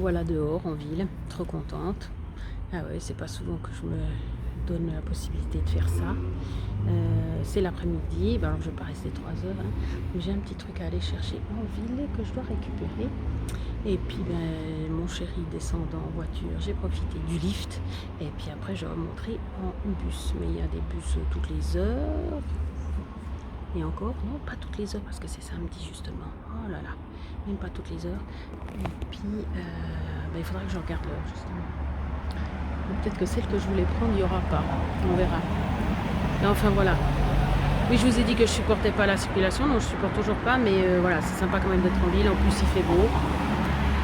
Voilà dehors en ville, trop contente. Ah ouais, c'est pas souvent que je me donne la possibilité de faire ça. C'est l'après-midi, alors je vais pas rester 3 heures, hein, mais j'ai un petit truc à aller chercher en ville que je dois récupérer. Et puis mon chéri descendant en voiture, j'ai profité du lift. Et puis après je vais rentrer en bus. Mais il y a des bus toutes les heures. Et encore, non, pas toutes les heures parce que c'est samedi justement. Oh là là, même pas toutes les heures. Et puis, il faudra que je regarde l'heure justement. Ou peut-être que celle que je voulais prendre, il n'y aura pas. On verra. Et enfin voilà. Oui, je vous ai dit que je supportais pas la circulation, non, je supporte toujours pas, mais voilà, c'est sympa quand même d'être en ville. En plus, il fait beau.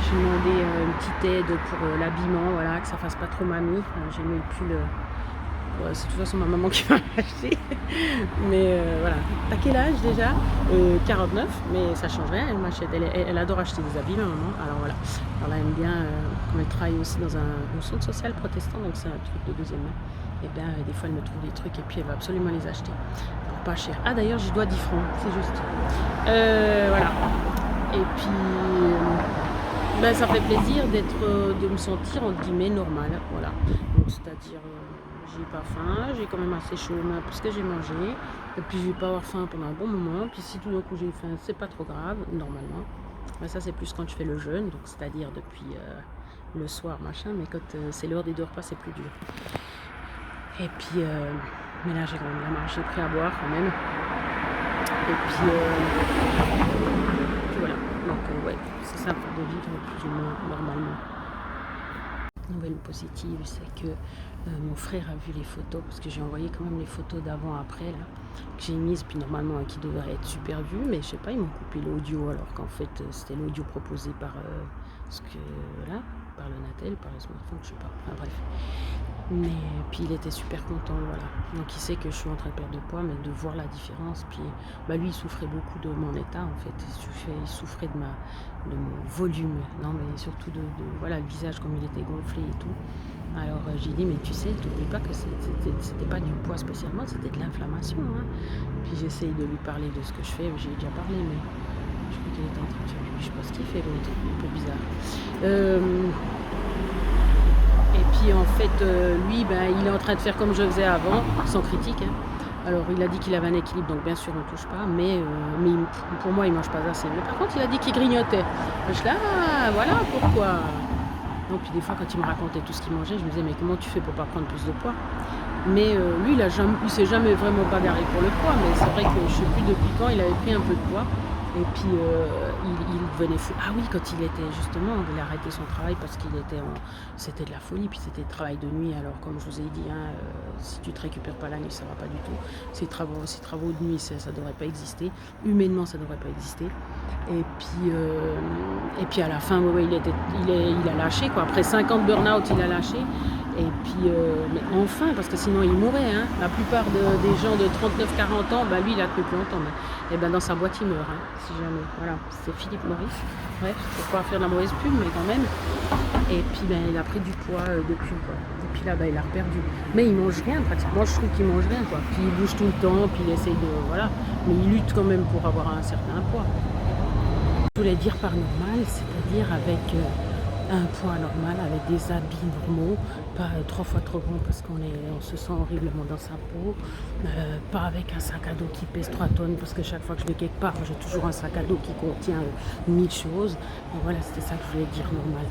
J'ai demandé une petite aide pour l'habillement, voilà, que ça fasse pas trop mamie. J'ai mis le pull. C'est de toute façon ma maman qui m'a acheté. Mais voilà. T'as quel âge déjà 49, mais ça change rien. Elle m'achète. Elle adore acheter des habits, ma maman. Alors voilà. Alors là, elle aime bien, comme elle travaille aussi dans un centre social protestant, donc c'est un truc de deuxième main. Et bien, des fois, elle me trouve des trucs et puis elle va absolument les acheter. Pour pas cher. Ah, d'ailleurs, j'y dois 10 francs, c'est juste. Voilà. Et puis, ça fait plaisir de me sentir, entre guillemets, normale. Voilà. Donc, c'est-à-dire, j'ai pas faim, j'ai quand même assez chaud parce que j'ai mangé. Et puis, je vais pas avoir faim pendant un bon moment. Puis, si tout d'un coup j'ai faim, c'est pas trop grave, normalement. Mais ça, c'est plus quand je fais le jeûne, donc c'est-à-dire depuis le soir, machin. Mais quand c'est l'heure des deux repas, c'est plus dur. Et puis, mais là, j'ai quand même bien mangé, j'ai pris à boire quand même. Et puis voilà. Donc, ouais, c'est simple de vivre plus ou moins normalement. Nouvelle positive, c'est que mon frère a vu les photos, parce que j'ai envoyé quand même les photos d'avant-après, là, que j'ai mises, puis normalement qui devraient être super vues, mais je sais pas, ils m'ont coupé l'audio, alors qu'en fait c'était l'audio proposé par par le Natel, par le smartphone, je sais pas, enfin bref. Mais puis il était super content, voilà. Donc il sait que je suis en train de perdre de poids, mais de voir la différence. Puis lui, il souffrait beaucoup de mon état, en fait. Il souffrait de mon volume, non, mais surtout voilà, le visage comme il était gonflé et tout. Alors j'ai dit, mais tu sais, t'oublies pas que c'était pas du poids spécialement, c'était de l'inflammation, hein. Puis j'essaye de lui parler de ce que je fais, j'ai déjà parlé, mais je crois qu'il était en train de faire, je sais pas ce qu'il fait, l'autre, un peu bizarre. Et puis en fait, lui, il est en train de faire comme je faisais avant, sans critique, hein. Alors il a dit qu'il avait un équilibre, donc bien sûr on ne touche pas, mais pour moi il mange pas assez. Mais par contre il a dit qu'il grignotait. Je dis voilà pourquoi. Donc puis des fois quand il me racontait tout ce qu'il mangeait, je me disais mais comment tu fais pour pas prendre plus de poids. Mais lui il s'est jamais vraiment bagarré pour le poids, mais c'est vrai que je sais plus depuis quand il avait pris un peu de poids. Et puis il devenait fou. Ah oui, quand il était justement, il a arrêté son travail parce c'était de la folie, puis c'était travail de nuit. Alors comme je vous ai dit, hein, si tu te récupères pas la nuit, ça va pas du tout. Ces travaux de nuit, ça devrait pas exister. Humainement, ça devrait pas exister. Et puis à la fin, il a lâché quoi. Après 50 burn-out, il a lâché. Et puis, mais enfin, parce que sinon il mourrait, hein. La plupart des gens de 39-40 ans, lui il a tenu plus longtemps. Et dans sa boîte il meurt, hein, si jamais. Voilà, c'est Philippe Maurice. Bref, faut pas faire de la mauvaise pub, mais quand même. Et puis il a pris du poids depuis, quoi. Et puis là, il a reperdu. Mais il mange rien, pratiquement. Je trouve qu'il mange rien, quoi. Puis il bouge tout le temps, puis il essaye de. Voilà. Mais il lutte quand même pour avoir un certain poids. Je voulais dire par normal, c'est-à-dire avec. Un poids normal avec des habits normaux, pas 3 fois trop grand parce qu'on se sent horriblement dans sa peau, pas avec un sac à dos qui pèse 3 tonnes parce que chaque fois que je vais quelque part j'ai toujours un sac à dos qui contient 1000 choses. Et voilà, c'était ça que je voulais dire normal.